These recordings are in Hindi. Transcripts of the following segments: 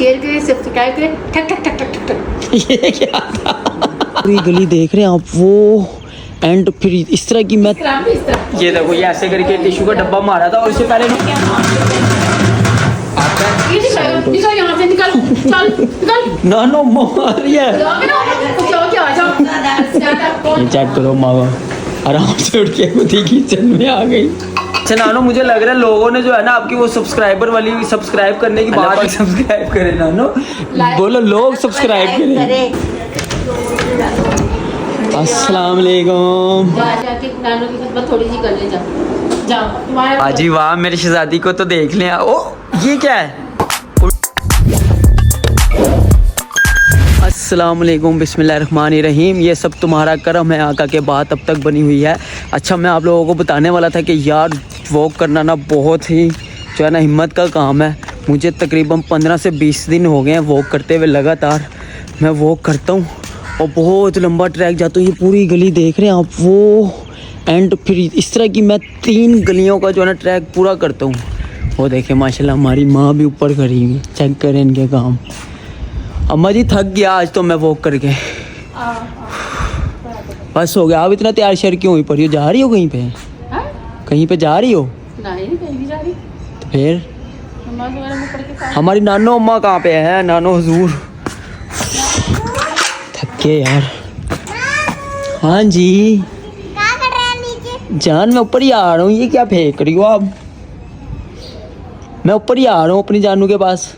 शेयर करें, सब्सक्राइब करें, ठक ठक ठक ठक ठक ठक। ये क्या था? पूरी गली देख रहे हैं आप, वो एंड फिर इस तरह की मैं इस तरह ये देखो ये ऐसे करके टिश्यू का डब्बा मारा था और इससे पहले ये निकल यहाँ से निकल, चल निकल। नानो मार रही है। क्या आ जाओ। ये चेक करो माँ आराम से उठ के खुद ही किचन में आ गई। अच्छा नानो मुझे लग रहा है लोगों ने जो है ना आपकी वो सब्सक्राइबर वाली सब्सक्राइब करने की बात सब्सक्राइब करें नानो, बोलो लोग सब्सक्राइब करें। अस्सलाम वालेकुम। जाके नानों की खिदमत थोड़ी सी कर ले, जाओ तुम्हारा। हाजी वाह मेरी शहजादी को तो देख लें। ओ ये क्या है? अस्सलाम वालेकुम, बिस्मिल्लाहिर्रहमानिर्रहीम। ये सब तुम्हारा करम है आका के बात अब तक बनी हुई है। अच्छा मैं आप लोगों को बताने वाला था कि यार वॉक करना ना बहुत ही जो है ना हिम्मत का काम है। मुझे तकरीबन 15 से 20 दिन हो गए हैं वॉक करते हुए लगातार। मैं वॉक करता हूँ और बहुत लंबा ट्रैक जाता हूँ। ये पूरी गली देख रहे हैं आप, वो एंड फिर इस तरह की मैं 3 गलियों का जो है ना ट्रैक पूरा करता हूँ। वो देखें माशाल्लाह हमारी माँ भी ऊपर खड़ी हुई, चेक करें इनके काम। अम्मा जी थक गया आज तो मैं वॉक करके, बस हो गया। आप इतना तैयार शहर क्यों हुई पड़ी हो? जा रही हो कहीं पे? कहीं पे जा रही हो? नहीं कहीं भी जा रही। तो फिर मुझे हमारी नानो अम्मा कहाँ पे है? नानो हुजूर थक गए यार। हाँ जी क्या कर रहे हैं नीचे? जान मैं ऊपर ही आ रहा हूँ। ये क्या फेंक रही हो आप? मैं ऊपर ही आ रहा हूँ अपनी जानू के पास।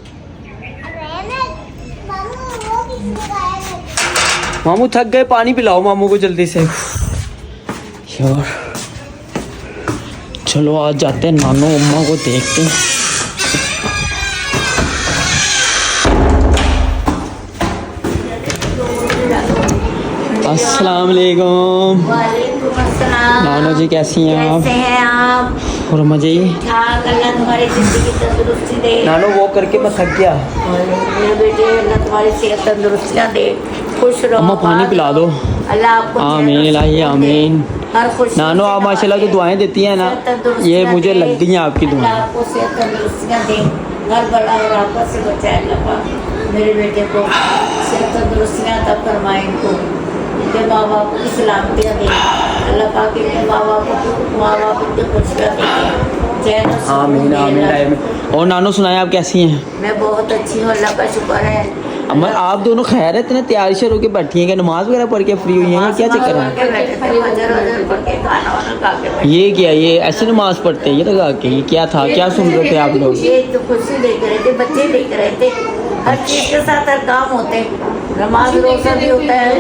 मामू थक गए, पानी पिलाओ मामू को जल्दी से यार। चलो आज जाते हैं नानो अम्मा को देखते हैं। अस्सलाम वालेकुम। वालेकुम अस्सलाम। नानो जी कैसी हैं आप? कैसे हैं आप? और अम्मा जी? ठाक, अल्लाह तुम्हारी जिंदगी तंदुरुस्ती दे। नानो वो करके मैं थक गया। मेरे बेटे अल्लाह तुम्हारी सेहत तंदुरुस्तियाँ दे, खुश रहो। अम्मा पानी पिला दो। अल्लाह आपको आमीन इलाही आमीन। हर खुश नानो आप माशाल्लाह जो दुआएं देती हैं ना ये मुझे लगती हैं आपकी अल्लाह दुआएं। आपको सेहत तंदुरुस्तियाँ दे, घर बड़ा और आपस से बचाए अल्लाह पाक। मेरे बेटे को सेहत तंदुरुस्तियाँ अता फरमाए, इनको इनके माँ बाप को सलामतियाँ दे अल्लाह पाक। इनके माँ बाप को खुशियाँ दे, चैन और आमीन आमीन आमीन। और नानो सुनाए आप कैसी हैं? मैं बहुत अच्छी हूँ, अल्लाह का शुक्र है। अम्मा आप दोनों खैर है? इतने तैयार शर होकर बैठी हैं, क्या नमाज वगैरह पढ़ के फ्री हुई हैं या क्या चक्कर है? ये क्या ये ऐसे नमाज पढ़ते हैं ये लगा के? ये क्या था, क्या सुन रहे थे आप लोग? ये तो खुशी देख रहे थे, बच्चे देख रहे थे, हर चीज के साथ हर काम होते हैं। नमाज रोजा भी होता है,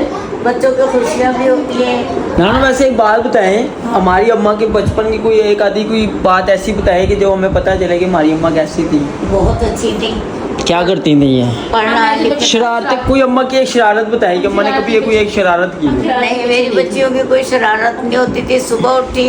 बच्चों की खुशियाँ भी होती हैं। नानो वैसे एक बात बताएं, हमारी अम्मा के बचपन की कोई एक आधी कोई बात ऐसी बताएं कि जो हमें पता चले कि हमारी अम्मा कैसी थी। बहुत अच्छी थी, क्या करती थी ये? पढ़ना लिखना। शरारत? कोई अम्मा की एक शरारत बताई कि अम्मा ने कभी कोई एक शरारत की? नहीं, मेरी बच्चियों की कोई शरारत नहीं होती थी। सुबह उठी,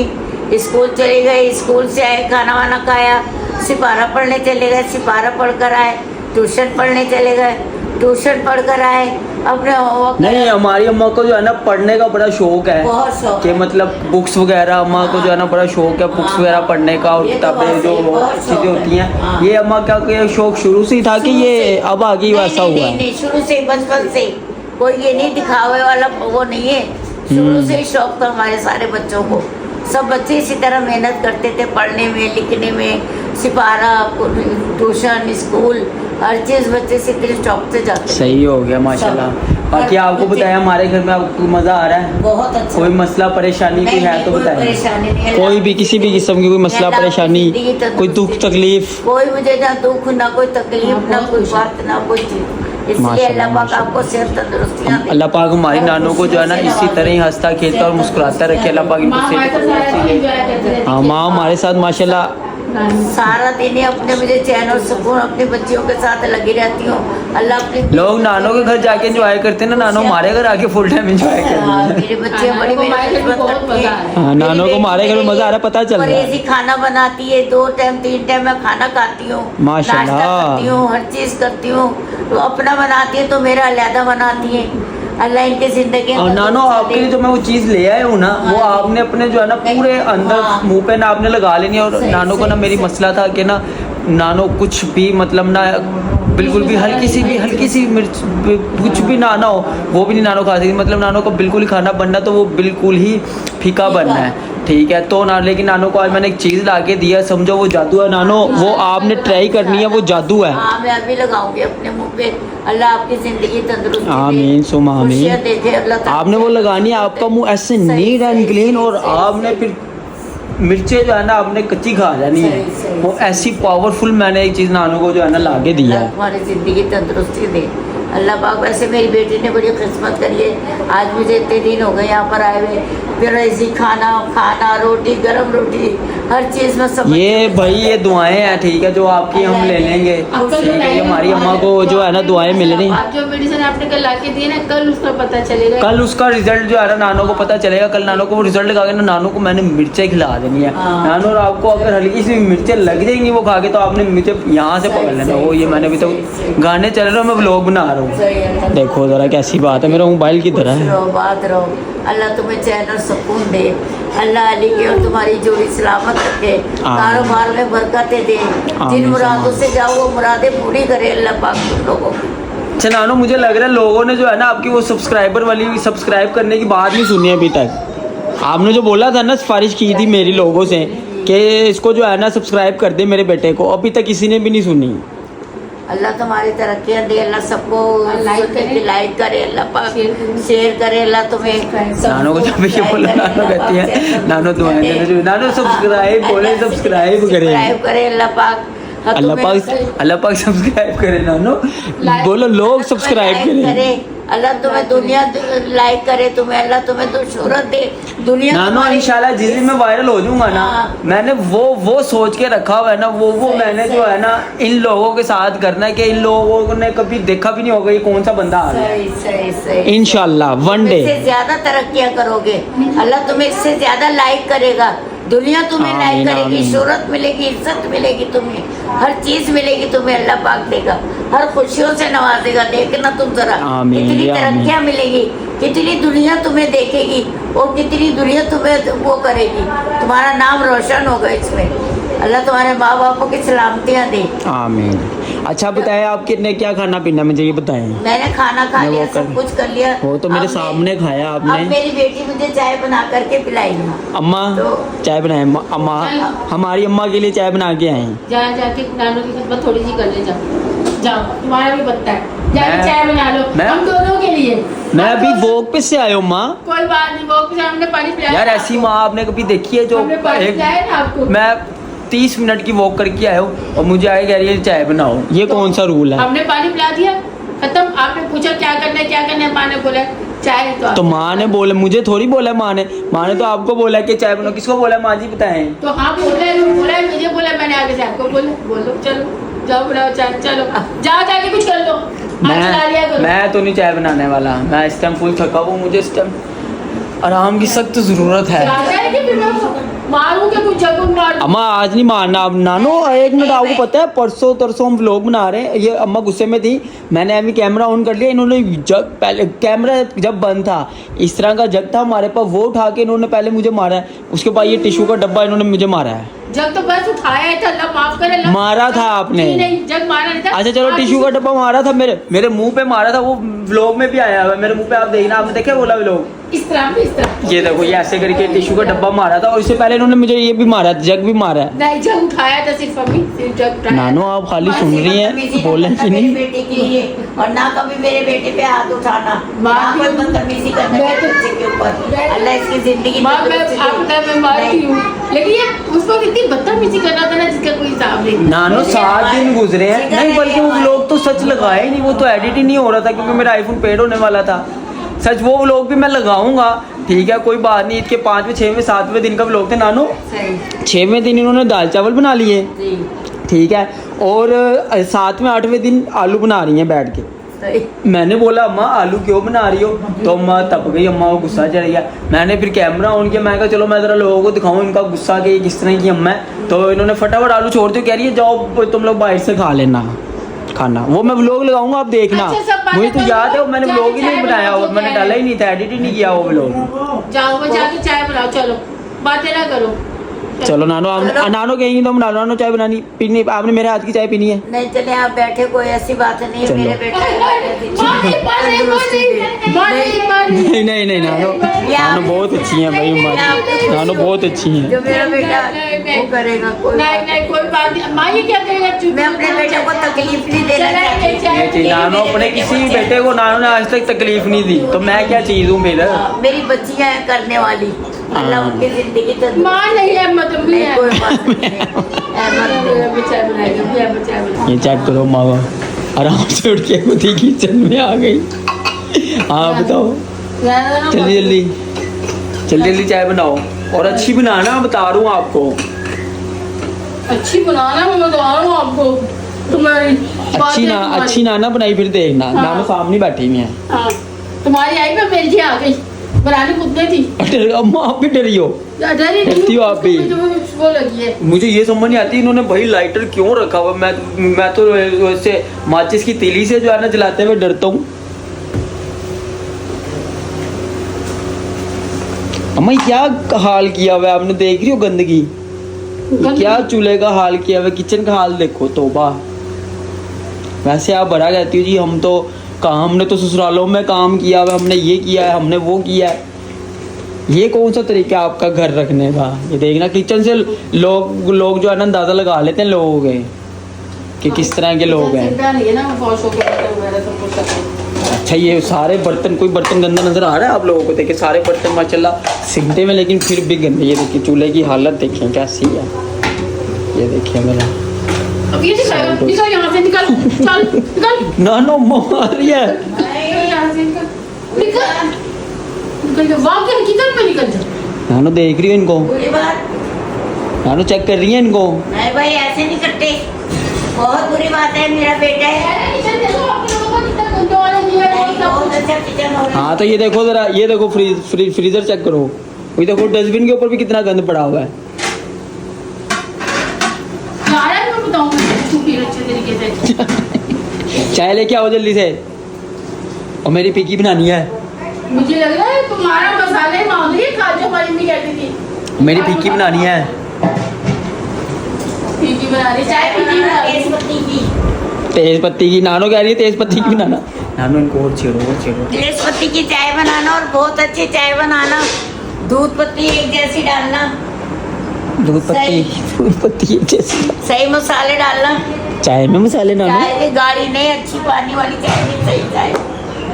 स्कूल चले गए, स्कूल से आए, खाना वाना खाया, सिपारा पढ़ने चले गए, सिपारा पढ़ कर आए, ट्यूशन पढ़ने चले गए, ट्यूशन पढ़ कर आए, अपने होमवर्क। नहीं हमारी अम्मा को जो है ना पढ़ने का बड़ा शौक है, बहुत शौक कि मतलब बुक्स वगैरह अम्मा को जो है ना बड़ा शौक है बुक्स वगैरह पढ़ने का और ये तो किताबें बात जो सही, बहुत चीज़ें शौक होती है। हैं। हाँ। ये अम्मा का कोई शौक शुरू से ही था कि ये अब आगे ही वैसा हुआ है? नहीं, शुरू से बचपन से कोई ये नहीं दिखावे वाला वो नहीं है। शुरू से ही शौक था हमारे सारे बच्चों को। सब बच्चे इसी तरह मेहनत करते थे पढ़ने में, लिखने में, सिपारा, ट्यूशन, स्कूल, हर चीज़ बच्चे से इतने शौक से जाते। सही हो गया माशाल्लाह। बाकी आपको बताया हमारे घर में आपको मज़ा आ रहा है? बहुत अच्छा। कोई मसला परेशानी कोई है तो कोई बताएं। परेशानी नहीं है। कोई भी किसी भी किस्म की कोई मसला अल्लाह परेशानी, आपकी जिंदगी कोई दुख तंदुरुस्ती, तकलीफ? कोई मुझे ना दुख ना कोई तकलीफ ना कोई बात ना कोई चीज़। इसलिए अल्लाह पाक आपको सेहत तंदुरुस्तियाँ दे। अल्लाह पाक हमारी नानों को जो है ना इसी तरह ही हंसता खेलता और मुस्कुराता रखे। अल्लाह पाक इनको सेहत तंदुरुस्ती दे। हाँ माँ हमारे साथ माशाल्लाह सारा दिन ही अपने मुझे चैन और सुकून अपनी बच्चियों के साथ लगी रहती हूँ। अल्लाह अपने लोग नानों के घर जाके एंजॉय करते हैं ना, नानों हमारे घर आके फुल टाइम एंजॉय करते हाँ, हैं। मेरी बच्चियाँ बड़ी मेरी खिदमत करती हैं। हाँ, नानों को हमारे घर में मजा आ रहा है, पता चल रहा है। परहेजी खाना बनाती है, 2 टाइम 3 टाइम मैं खाना खाती हूँ, माशाल्लाह। नाश्ता करती हूँ, हर चीज़ करती हूँ। तो अपना बनाती है तो मेरा अलहदा बनाती है। अल्लाह इनकी जिंदगी। और नानो आपके लिए जो मैं वो चीज़ ले आया हूँ ना वो आपने अपने जो है ना पूरे अंदर मुंह पे ना आपने लगा लेनी है। और नानो को ना मेरी मसला था कि ना नानो कुछ भी मतलब ना बिल्कुल भी हल्की सी मिर्च कुछ भी नाना हो वो भी नहीं नानो खा सकती। मतलब नानो को बिल्कुल ही खाना बनना तो वो बिल्कुल ही फीका बनना है, ठीक है। तो ना लेकिन नानो को आज मैंने एक चीज़ ला के दिया, समझो वो जादू है नानो, वो आपने ट्राई करनी है, वो जादू है। हाँ मैं अभी लगाऊंगी अपने मुंह पे। अल्लाह आपकी जिंदगी तंदुरुस्ती दे, आमीन सुम आमीन। खुशियाँ देखे अल्लाह ताला। आपने वो लगानी है, आपका मुंह ऐसे नीट एंड क्लीन, और आपने फिर मिर्चें जो है ना आपने कच्ची खा जानी है। सही। वो ऐसी पावरफुल मैंने एक चीज़ नानो को जो है ना ला के दिया अल्लाह है। तुम्हारी ज़िंदगी तंदुरुस्ती दे अल्लाह पाक। वैसे मेरी बेटी ने बड़ी किस्मत करी है, आज मुझे इतने दिन हो गए यहाँ पर आए हुए, फिर ऐसी खाना रोटी गरम रोटी हर चीज़ में सब। ये भाई ये दुआएं हैं, ठीक है, जो आपकी हम ले लेंगे, ठीक है। ये हमारी अम्मा को जो है ना दुआएं मिल रही। आप जो मेडिसिन आपने कल ला के दिए ना, कल उसका पता चलेगा। कल उसका रिजल्ट जो है ना नानो को पता चलेगा। कल नानो को वो रिजल्ट लगा के ना नानो को मैंने मिर्चें खिला देनी है। नानो और आपको अगर हल्की सी मिर्चें लग जाएंगी वो खा के, तो आपने मिर्चें यहाँ से पकड़ लेना। वो ये मैंने अभी तो गाने चल रहे हैं, मैं व्लॉग बना रहा हूँ। देखो ज़रा कैसी बात है, मेरा मोबाइल की तरह है। रहो बात रहो, अल्लाह तुम्हें चैन और सुकून दे, अल्लाह अली के और तुम्हारी जोड़ी सलामत रखे, कारोबार में बरकतें दे, जिन मुरादों से जाओ वो मुरादें पूरी करे अल्लाह पाक तुम लोगों को। अच्छा नानो, मुझे लग रहा है लोगों ने जो है ना आपकी वो सब्सक्राइबर वाली सब्सक्राइब करने की बात नहीं सुनी अभी तक। आपने जो बोला था ना, सिफारिश की थी मेरी लोगों से कि इसको जो है ना सब्सक्राइब कर दे मेरे बेटे को, अभी तक किसी ने भी नहीं सुनी। अल्लाह तुम्हारी तरक्कियाँ दे, अल्लाह सबको लाइक करे, अल्लाह पाक शेयर करे, अल्लाह तुम्हें। नानो को जब ये बोला, नानो कहती है नानो दुआएं दे, नानो सब्सक्राइब बोले, सब्सक्राइब करे अल्लाह पाक। अल्लाह पाक सब्सक्राइब करे नानो, बोलो लोग सब्सक्राइब करें। अल्लाह तुम्हें दुनिया लाइक करे, तुम्हें अल्लाह तुम्हें तो शोहरत दे दुनिया। नानो इंशाल्लाह जिस दिन मैं वायरल हो जाऊंगा ना, मैंने वो सोच के रखा हुआ है ना, वो मैंने जो है ना इन लोगों के साथ करना है कि इन लोगों ने कभी देखा भी नहीं होगा ये कौन सा बंदा आ रहा है। सही इंशाल्लाह वन डे इससे ज्यादा तरक्कियां करोगे, अल्लाह तुम्हें इससे ज्यादा लाइक करेगा, दुनिया तुम्हें लाइक करेगी, शोहरत मिलेगी, इज्जत मिलेगी, तुम्हें हर चीज मिलेगी, तुम्हें अल्लाह पाक देगा, हर खुशियों से नवाजेगा। देखना तुम जरा कितनी तरक्कियां मिलेगी, कितनी दुनिया तुम्हें देखेगी और कितनी दुनिया तुम्हें वो करेगी, तुम्हारा नाम रोशन होगा इसमें। अल्लाह तुम्हारे माँ बापों की सलामतियाँ दे, आमीन। अच्छा बताएं आप कितने क्या खाना पीना मुझे ये बताएं। मैंने खाना खा लिया, सब कुछ कर लिया। वो तो मेरे सामने खाया आपने। अब मेरी बेटी मुझे चाय बना करके पिलाएगी। अम्मा चाय बनाए, अम्मा हमारी अम्मा के लिए चाय बना के आए। जाके नानू की खिदमत थोड़ी सी कर ले, जाओ तुम्हारा भी बनता है, जाके चाय बना लो हम दोनों के लिए। मैं अभी वॉक पे से आया हूँ माँ। कोई बात नहीं, वॉक पे हमने पानी पिलाया। यार ऐसी माँ आपने कभी देखी है जो आपको? मैं 30 मिनट की वॉक करके आया हूँ और मुझे आए कह रही है चाय बनाओ, ये कौन सा रूल है? हमने पानी पिला दिया, खत्म। आपने पूछा क्या करना है, माँ ने बोला चाय। तो माँ ने बोला, मुझे थोड़ी बोला माँ ने तो आपको बोला कि चाय बनाओ। किसको बोला माँ जी बताएं? तो हाँ बोला है मुझे बोला, मैंने आगे से आपको बोलो चलो जाओ बनाओ चाय, चलो जाओ जाके कुछ कर लो। मैं तो नहीं चाय बनाने वाला, मैं इस टाइम फुल थका हुआ, मुझे इस टाइम आराम की सख्त जरूरत है। अम्मा आज नहीं मारना अब नानो, एक मिनट। आपको पता है परसों तरसों हम व्लॉग बना रहे हैं, ये अम्मा गुस्से में थी, मैंने अभी कैमरा ऑन कर लिया, इन्होंने जग पहले कैमरा जब बंद था इस तरह का जग था हमारे पास, वो उठा के इन्होंने पहले मुझे मारा है, उसके बाद ये टिश्यू का डब्बा इन्होंने मुझे मारा है। जग तो बस उठाया था, अल्लाह माफ करे। मारा था आपने? नहीं जग मारा नहीं था। अच्छा चलो, टिश्यू का डब्बा मारा था, मेरे मुंह पे मारा था, वो व्लॉग में भी आया हुआ मेरे मुंह पे, आप देखना, आपने देखा बोला व्लॉग? इस तरह ये देखो, ये ऐसे करके टिश्यू का डब्बा मारा था, और इससे पहले इन्होंने मुझे ये भी मारा, जग भी मारा है। नहीं जग उठाया था सिर्फ अभी, सिर्फ जग उठाया। नानो आप खाली सुन रही हैं, बोले कि नहीं? बेटे के लिए, और ना कभी मेरे बेटे पे हाथ उठाना, ना कोई बदतमीजी करना बच्चे के ऊपर। अल्लाह इसकी जिंदगी मैं मारती हूँ, लेकिन ये उसको कितनी बदतमीजी करना था ना जिसका कोई हिसाब नहीं। नानो 7 दिन गुजरे हैं, नहीं बल्कि वो व्लॉग तो सच लगाए नहीं, वो तो एडिट ही नहीं हो रहा था क्योंकि मेरा आईफोन पेड होने वाला था। सच वो व्लॉग भी मैं लगाऊंगा, ठीक है, कोई बात नहीं। इसके 5वें 6वें 7वें दिन का व्लॉग थे नानो। 6वें दिन इन्होंने दाल चावल बना लिए, ठीक है, और 7वें 8वें दिन आलू बना रही हैं बैठ के। मैंने बोला अम्मा आलू क्यों बना रही हो, तो अम्मा तप गई, अम्मा को गुस्सा चढ़ गया। मैंने फिर कैमरा ऑन किया, मैं कहा चलो मैं ज़रा लोगों को दिखाऊं इनका गुस्सा कि किस तरह की अम्मा है। तो इन्होंने फटाफट आलू छोड़ दिया, कह रही है जाओ तुम लोग बाहर से खा लेना खाना, वो मैं व्लॉग लगाऊंगा आप देखना। मुझे तो याद है मैंने व्लॉग ही नहीं बनाया, और मैंने डाला ही नहीं था, एडिट ही नहीं किया वो व्लॉग। जाओ वो जाके चाय बनाओ, चलो बातें ना करो। चलो नानो नानो कहेंगी तो हम नानो चाय बनानी पीनी, आपने मेरे हाथ की चाय पीनी है। नहीं चले आप बैठे, कोई ऐसी बात नहीं है। चलो। मेरे बेटे नहीं नहीं नहीं नानो नानो बहुत अच्छी हैं भाई, नानो बहुत अच्छी हैं। जो मेरा बेटा वो करेगा, कोई बात नहीं कोई बात नहीं। माँ ये क्या करेगा? चुप। मैं अपने बेटे को तकलीफ नहीं देना चाहती। नानो अपने किसी भी बेटे को नानो ने आज तक तकलीफ नहीं दी, तो मैं क्या चीज हूँ फिर। मेरी बच्चियां हैं करने वाली, अल्लाह उनकी जिंदगी तो माँ नहीं है मतलब भी है। कोई बात नहीं है। चाय बनाएगा। ये चेक करो माँ आराम से उठ के खुद ही किचन में आ गई। हाँ बताओ, जल्दी जल्दी जल्दी जल्दी चाय बनाओ और अच्छी बनाना, बता रहा हूँ आपको। अच्छी बनाना मैं बता रहा हूँ आपको। तुम्हारी अच्छी ना बनाई फिर देखना। हाँ। नानो सामने बैठी नहीं है। हाँ, तुम्हारी आई मैं मेरी आ गई, बनाने खुद नहीं थी। अम्मा आप भी डरी हो? डरती हो आप भी? वो लगी है। मुझे ये समझ नहीं आती इन्होंने भाई लाइटर क्यों रखा हुआ। मैं तो वैसे माचिस की तीली से जो है ना जलाते हुए डरता हूँ। अम्मा ये क्या हाल किया हुआ है आपने, देख रही हो गंदगी? ये क्या चूल्हे का हाल किया हुआ है, किचन का हाल देखो। तौबा। वैसे आप बड़ा कहती हो जी हम तो कहाँ, हमने तो ससुरालों में काम किया हुआ, हमने ये किया है, हमने वो किया है। ये कौन सा तरीका है आपका घर रखने का? ये देखना किचन से लोग जो है ना अंदाजा लगा लेते हैं लोगों के कि किस तरह के लोग हैं। अच्छा ये सारे बर्तन, कोई बर्तन गंदा नजर आ रहा है आप लोगों को? देखिए सारे बर्तन माशाल्लाह सिंकते में, लेकिन फिर भी गंदे। ये देखिए चूल्हे की हालत देखिए कैसी है। ये देखिए मेरा अब ये निकल यहाँ से, निकल चल निकल। नानो मार रही है। यहाँ से निकल निकल, वहाँ के किचन में निकल जा। नानो देख रही हो इनको? बुरी बात नानो चेक कर रही है इनको? नहीं भाई, ऐसे नहीं करते, बहुत बुरी बात है। मेरा बेटा है, बहुत अच्छा किचन हो रहा है। हाँ तो ये देखो जरा, ये देखो फ्रीजर चेक करो। ये देखो डस्टबिन के ऊपर भी कितना गंद पड़ा हुआ है। मैं बताऊंगी अच्छे तरीके से। चाय लेके आओ जल्दी से, और मेरी पिकी बनानी है। मुझे लग रहा है तुम्हारा मसाले मांग रही है, काजू हमारी मम्मी कहती थी। मेरी पिकी बनानी है। पिकी बना रही, चाय पिकी बना रही। तेज पत्ती की, तेज पत्ती की नानो कह रही है, तेज पत्ती की बनाना। नानो इनको और छेड़ो छेड़ो। तेज पत्ती की चाय बनाना और बहुत अच्छी चाय बनाना। दूध पत्ती एक जैसी डालना, दूध पत्ती जैसे सही मसाले डालना। चाय में मसाले डालो। चाय की गाढ़ी नहीं, अच्छी पानी वाली चाय नहीं, सही चाय।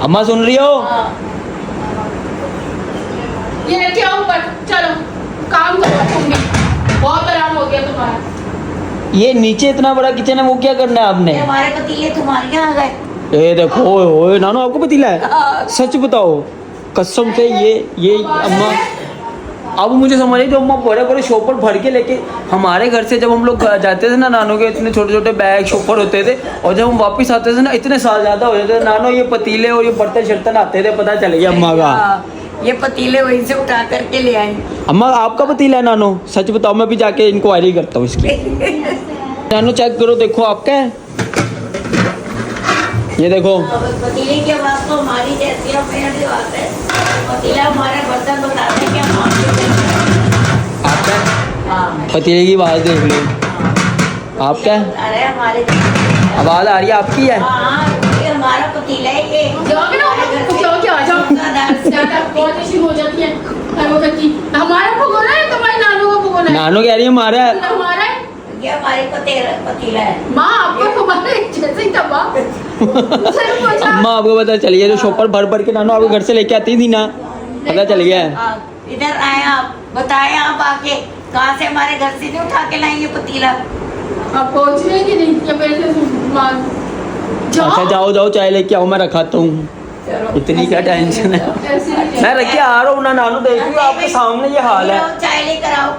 अम्मा सुन रही हो? हाँ। ये रखिए ऊपर, चलो काम करो तुम भी, बहुत आराम हो गया तुम्हारा। ये नीचे इतना बड़ा किचन है, वो क्या करना है आपने? ये हमारे पतीले तुम्हारे यहाँ आ गए। ए देखो, ओए नानो आपको पतीला है? सच बताओ कसम से। ये अम्मा, अब मुझे समझ आई जो अम्मा बड़े बड़े शॉपर भर के लेके हमारे घर से जब हम लोग जाते थे ना, नानो के इतने छोटे छोटे बैग शॉपर होते थे, और जब हम वापस आते थे ना इतने साल ज़्यादा हो जाते थे। नानो ये पतीले और ये बर्तन शर्तन आते थे, पता चल गया अम्मा का। हाँ, ये पतीले वहीं से उठा करके ले आए। अम्मा आपका पतीला है नानो? सच बताओ, मैं भी जाके इंक्वायरी करता हूँ इसकी। नानो चेक करो, देखो आपका है। ये देखो पतीले की आवाज तो हमारी जैसी है, मेरी बात है। पतीला हमारे बर्तन बताते हैं कि हम आपका है? हाँ, पतीले की आवाज़ देख लो। आपका है? अरे हमारे आवाज़ आ रही है आपकी है? हाँ, ये हमारा पतीला है। ये जाओगे ना, जाओ क्या आ जाओ, ज़्यादा बहुत इशू हो जाती है। वो कहती हमारा भगोना है, तुम्हारे नानू का भगोना है। नानो कह रही है हमारा है। हमारा है, ये हमारे पतीला है। माँ आपका तुम्हारा जैसे ही दबा। अम्मा आपको पता चल गया, जो शॉपर भर भर के नानो आपके घर से लेके आती थी ना, पता चल गया है। हाँ, इधर आए आप, बताए आप आके कहाँ से हमारे घर से नहीं उठा के लाएंगे पतीला। आप पहुँच रहे कि नहीं? क्या पहले अच्छा जाओ जाओ चाय लेके आओ, मैं रखाता हूँ। इतनी क्या टेंशन है, मैं रख के आ रहा हूँ ना। नानू देख रही हो आपके सामने ये हाल है। चाय लेकर आओ,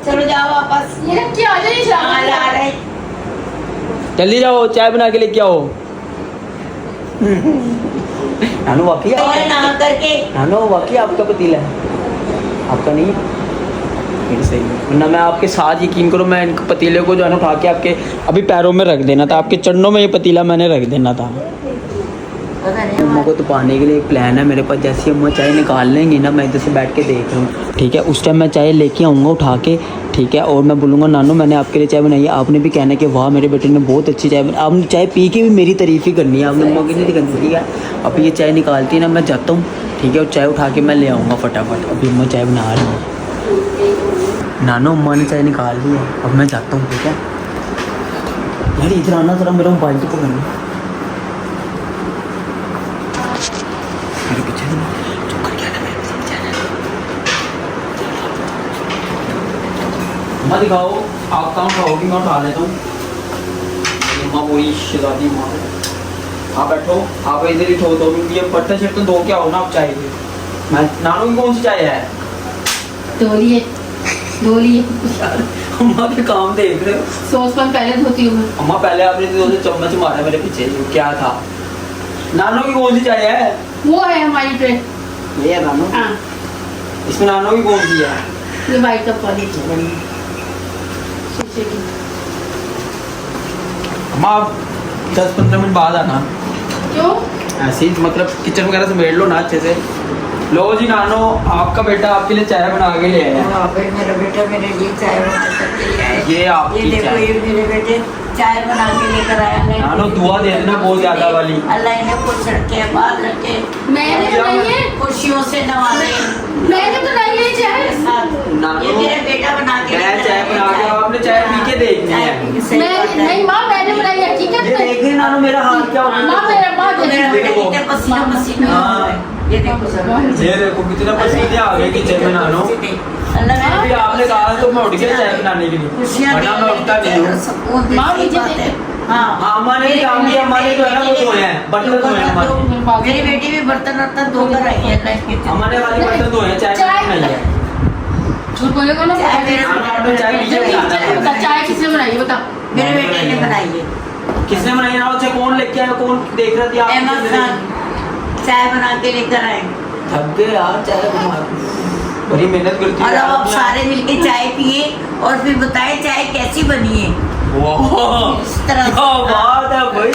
चलो जाओ वापस। ये क्या आ जाए हाँ, ला रहे। जल्दी जाओ चाय बना के लेके आओ। नानू वाकई और नहा करके नानू वाकई आपका पतीला है, आपका नहीं है? फिर सही है, वरना मैं आपके साथ यकीन करो, मैं इन पतीले को जो है ना उठा के आपके अभी पैरों में रख देना था, आपके चरणों में ये पतीला मैंने रख देना था। पता नहीं अम्मा को तो पाने के लिए एक प्लान है मेरे पास। जैसे अम्मा चाय निकाल लेंगी ना, मैं इधर से बैठ के देख रहा हूँ, ठीक है। उस टाइम मैं चाय लेके आऊँगा उठा के, ठीक है। और मैं बोलूँगा नानू मैंने आपके लिए चाय बनाई है। आपने भी कहना कि वाह मेरे बेटे ने बहुत अच्छी चाय बनाई। आपने चाय पी के भी मेरी तारीफ़ ही करनी है, आपने अम्मा की नहीं करनी, ठीक है। अब ये चाय निकालती है ना, मैं जाता हूँ, ठीक है। और चाय उठा के मैं ले आऊँगा फटाफट। अभी अम्मा चाय बना रही है। नानू अम्मा ने चाय निकाल ली है, अब मैं जाता हूँ, ठीक है। यार इधर आना ज़रा, मेरा मोबाइल तो पकड़ना मेरे पीछे चुप कर गया ना, मेरे पीछे जाना। अम्मा दिखाओ आप कहाँ उठाओगी, मैं उठा लेता हूँ। अम्मा वही शिदादी माँ, आप बैठो, आप इधर ही ठो दो, क्योंकि ये बर्तन शर्तन धो के आओ ना आप चाय के। मैं नानू की कौन सी चाय है? धोलिए अम्मा के काम देख रहे हो। सॉस पैन पहले धोती हूँ मैं। अम्मा पहले आपने दो से चम्मच मारा मेरे पीछे, क्या था? नानू की कौन सी चाय है? वो है हमारी ट्रे। ये है नानू। हाँ इसमें नानू की कौन सी है? ये वाइट कप वाली शीशे की। अम्मा आप 10-15 मिनट बाद आना। क्यों? ऐसे ही मतलब किचन वगैरह समेट लो ना अच्छे से। लो जी नानो, आपका बेटा आपके लिए चाय बना के ले आया है। हाँ भाई, मेरा बेटा मेरे लिए चाय बना के ले आया। ये आपकी ये देखो, चाय। ये मेरे बेटे चाय बना के लेकर आया है। नानो दुआ दे देना बहुत ज्यादा वाली। अल्लाह इन्हें खुश रखे, बाल रखे, मैंने बनाई है, खुशियों से नवाजे। मैंने बनाई है चाय। नानो, ये मेरा बेटा बना के मैं चाय बना के, आपने चाय पी के देखनी है। नहीं माँ, मैंने बनाई है, ठीक ये है। देख रही नानो मेरा हाथ क्या हो माँ रहा है? मेरा माँ मेरा बेटा कितना पसीना पसीना हो रहा है। ये देखो सर, ये देखो कितना पसीने आ गए किचन में नानो। अल्लाह मेरे अभी आपने कहा तो मैं उठ गया चाय बनाने के लिए, खुशियाँ वरना मैं उठता नहीं हूँ। माँ मुझे हाँ, हमारे भी काम किया, हमारे जो है ना वो धोए हैं, बर्तन धोए हैं हमारे। मेरी बेटी भी बर्तन वर्तन धोकर आई है अल्लाह के। हमारे वाली बर्तन धोए हैं, चाय नहीं है। झूठ बोलेगा ना। चाय मेरे आपने चाय पीछे बता, चाय किसने बनाई है बता। मेरे बेटे ने बनाई है। किसने बनाई ना? उसे कौन लेके आया, कौन देख रहा था? अहमद खान चाय बना के लेकर आए। थक गए यार चाय बना के, बड़ी मेहनत करती और है अब आप आप सारे मिलके चाय पिए और फिर बताएं चाय कैसी बनी है। वाह इस तरह क्या बात है भाई,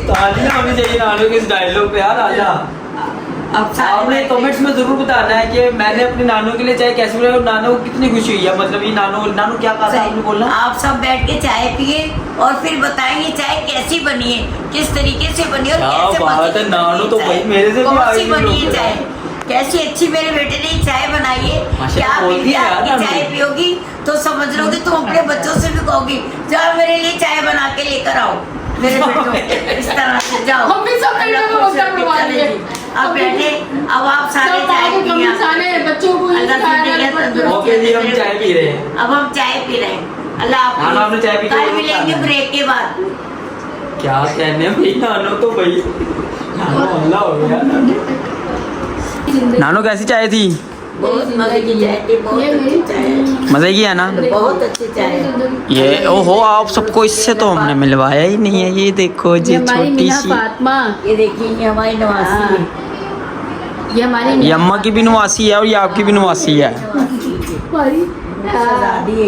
तालियां होनी चाहिए नानू के इस डायलॉग पे यार। आजा, अब सारे आपने बैठे- कमेंट्स में जरूर बताना है कि मैंने अपने नानू के लिए चाय कैसे बनाई और नानू को कितनी खुशी हुई है। मतलब ये नानू क्या कहा था आपने बोलना? आप सब बैठ के चाय पिए और फिर बताएंगे चाय कैसी बनी है, किस तरीके से बनी है और क्या कैसे बात बनी है, नानू तो चाय। भाई मेरे से भी कौन आगे सी बनी है लोग चाय, कैसी अच्छी मेरे बेटे ने चाय बनाई है। माशाल्लाह, क्या आप बोलती है इंडिया यार की नानू। चाय पियोगी तो समझ लोगे, तुम अपने बच्चों से भी कहोगी जाओ मेरे लिए चाय बना के लेकर आओ मेरे बेटों। इस तरह से जाओ, हम भी सब अल्लाह बेटों को खुश सब रखे, करवा चले देंगे। जी। अब बैठे, अब आप सारे सब चाय आगे पिए, कमिसाने बच्चों को अल्लाह जिंदगी तंदुरुस्त ओके जी, हम चाय पी रहे हैं। अब हम चाय पी रहे हैं। अल्लाह नानू, आपने चाय पी के कल बताना मिलेंगे है। ब्रेक के बाद। क्या कहने भाई, नानू तो भाई नानू अल्लाह हो गया। नानू कैसी चाय थी? बहुत मजे की चाय थी, बहुत अच्छी चाय है, मजे की है ना? बहुत अच्छी चाय है। ये ओहो, आप सबको इससे तो हमने मिलवाया ही नहीं है। ये देखो जी, छोटी सी, फातिमा, ये देखिए, ये हमारी नवासी है। ये हमारी ये अम्मा की भी नवासी है और ये आपकी भी नवासी है। शहजादी है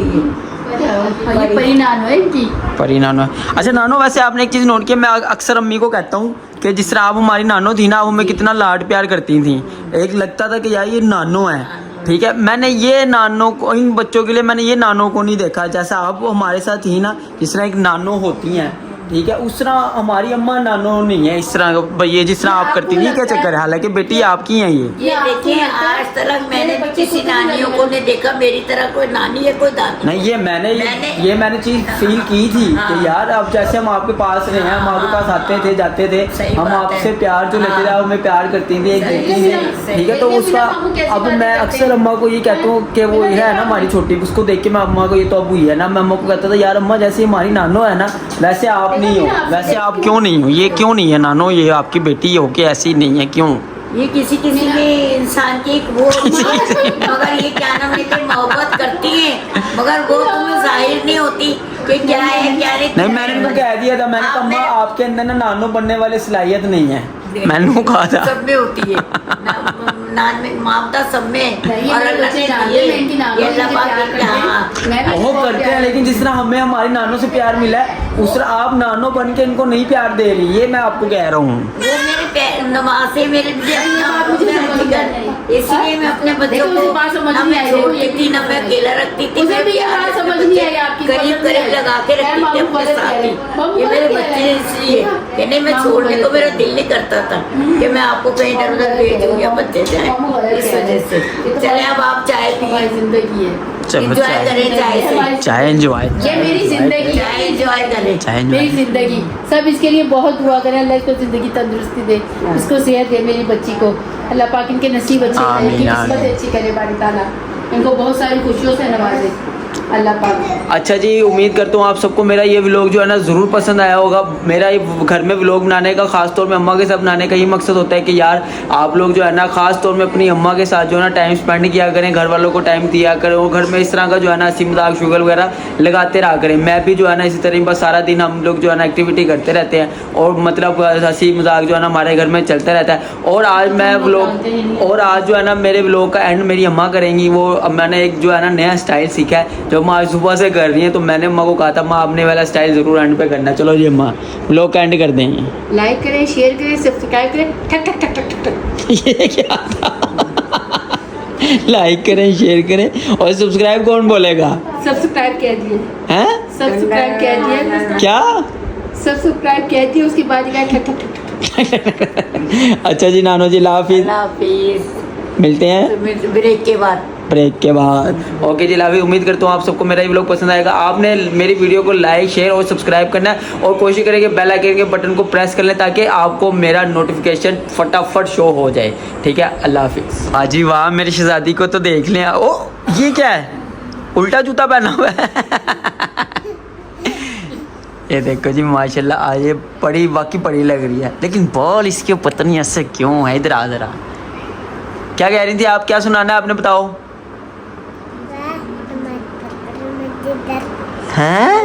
ये परिणाम है इनकी। परी नानो। अच्छा नानो, वैसे आपने एक चीज़ नोट किया, मैं अक्सर अम्मी को कहता हूँ कि जिस तरह आप हमारी नानो थी ना, आप हमें कितना लाड प्यार करती थी। एक लगता था कि यार ये नानो है, ठीक है। मैंने ये नानो को, इन बच्चों के लिए मैंने ये नानो को नहीं देखा जैसा आप हमारे साथ थी ना, जिस तरह एक नानो होती हैं, ठीक है, उस तरह हमारी अम्मा नानो नहीं है। इस तरह ये जिस तरह आप करती थी, क्या चक्कर है? हालांकि बेटी आपकी हैं ये देखिए, आज तक मैंने भी किसी नानियों को नहीं देखा मेरी तरह कोई नानी है कोई दादी। नहीं, ये मैंने चीज फील की थी कि यार अब जैसे हम आपके पास रहे हैं, हम आपके पास आते थे जाते थे, सही हम बात है। आपसे प्यार जो लेते थे, आप हमें प्यार करती थी, एक बेटी थी, ठीक है। तो उसका अब मैं अक्सर अम्मा को ये कहता हूँ कि वो ये है ना हमारी छोटी, उसको देख के मैं अम्मा को, ये तो अब हुई है ना, मैं अम्मा को कहता था यार अम्मा जैसे हमारी नानो है ना, वैसे आप नहीं हो, वैसे आप क्यों नहीं हो, ये क्यों नहीं है नानो, ये आपकी बेटी हो के ऐसी नहीं है, क्यों? ये किसी किसी के इंसान की एक वो मगर ये क्या नाम है, मोहब्बत करती है मगर वो तुम्हें जाहिर नहीं होती कि क्या है क्या नहीं, मैंने उनको कह दिया था, मैंने कहा अम्मा आपके अंदर ना नानो बनने वाली सलाहियत नहीं है, मैंने उनको कहा था। सब में होती है, नान में ममता सब में है। नहीं, और मेरे अल्लाह बच्चे ने जानते दिए, हैं, इनकी नानो ये अल्लाह से पाक प्यार ने करते हैं। हाँ। मैं भी वो करते हैं, लेकिन जिस तरह हमें हमारी नानों से प्यार मिला है, उस आप नानो बन के इनको नहीं प्यार दे रही, ये मैं आपको कह रहा हूँ। वो मेरे नमाज़े मेरे इसलिए मैं अपने बच्चों देखो, को उसे बात समझ ना नहीं मैं आई, छोड़ती थी ना मैं अकेला रखती थी। उसे भी ये बात समझ नहीं आई आपकी, करीब करीब लगा के रखती थी अपने साथ ही। ये मेरे बच्चे हैं इसलिए कि नहीं, मैं छोड़ने को मेरा दिल नहीं करता था कि मैं आपको कहीं इधर उधर भेज दूँ या बच्चे जाए, इस वजह से। चले अब आप चाय हमारी पिए, जिंदगी है, चलो एंजॉय चाय करें चाय से, चाय एंजॉय, ये मेरी जिंदगी चाय है, एंजॉय करें। चाय मेरी एंजॉय। जिंदगी। सब इसके लिए बहुत दुआ करें, अल्लाह इसको जिंदगी तंदुरुस्ती दे, इसको सेहत दे, मेरी बच्ची को अल्लाह पाक इनके नसीब अच्छे करे, आमीन, इनकी किस्मत आमीन। अच्छी करे, बारी ताला इनको बहुत सारी खुशियों से नवाजे अल्लाह पाक। अच्छा जी, उम्मीद करता हूँ आप सबको मेरा ये व्लॉग जो है ना ज़रूर पसंद आया होगा। मेरा ये घर में व्लॉग बनाने का ख़ास तौर में अम्मा के साथ बनाने का ये मकसद होता है कि यार आप लोग जो है ना ख़ास तौर में अपनी अम्मा के साथ जो है ना टाइम स्पेंड किया करें, घर वालों को टाइम दिया करें और घर में इस तरह का जो है ना हंसी मजाक शुगर वगैरह लगाते रहा करें। मैं भी जो है ना इसी तरह बस सारा दिन हम लोग जो है ना एक्टिविटी करते रहते हैं और मतलब हंसी मजाक जो है ना हमारे घर में चलता रहता है। और आज मैं व्लॉग और आज जो है ना मेरे व्लॉग का एंड मेरी अम्मा करेंगी। वो मैंने एक जो है ना नया स्टाइल सीखा है जो अम्मा आज सुबह से कर रही है, तो मैंने अम्मा को कहा था अम्मा आपने वाला स्टाइल ज़रूर एंड पे करना। चलो जी अम्मा व्लॉग का एंड कर देंगे। लाइक करें, शेयर करें, सब्सक्राइब करें, ठक ठक ठक ठक ठक ठक। ये क्या था? लाइक करें, शेयर करें और सब्सक्राइब कौन बोलेगा? सब्सक्राइब कह दिए, हैं? सब्सक्राइब कह दिया, क्या? सब्सक्राइब कह दिया, उसके बाद क्या ठक ठक ठक ठक। अच्छा जी नानो जी लाफिज, अल्लाह हाफिज़। मिलते हैं ब्रेक के बाद। ब्रेक के बाद। ओके जी लाफिज, उम्मीद करता हूँ आप सबको मेरा ये व्लॉग पसंद आएगा। आपने मेरी वीडियो को लाइक शेयर और सब्सक्राइब करना है और कोशिश करें कि बेल आइकन के बटन को प्रेस कर लें ताकि आपको मेरा नोटिफिकेशन फटाफट शो हो जाए। ठीक है, अल्लाह हाफिज़। हाँ जी वाह, मेरी शहजादी को तो देख लें। ओ ये क्या है, उल्टा जूता पहना हुआ है। ये देखो जी माशाल्लाह, आज ये बड़ी वाकई बड़ी लग रही है, लेकिन बॉल इसके पता नहीं ऐसे क्यों है। इधर आ जरा, क्या कह रही थी आप? क्या सुनाना है आपने, बताओ। हैं?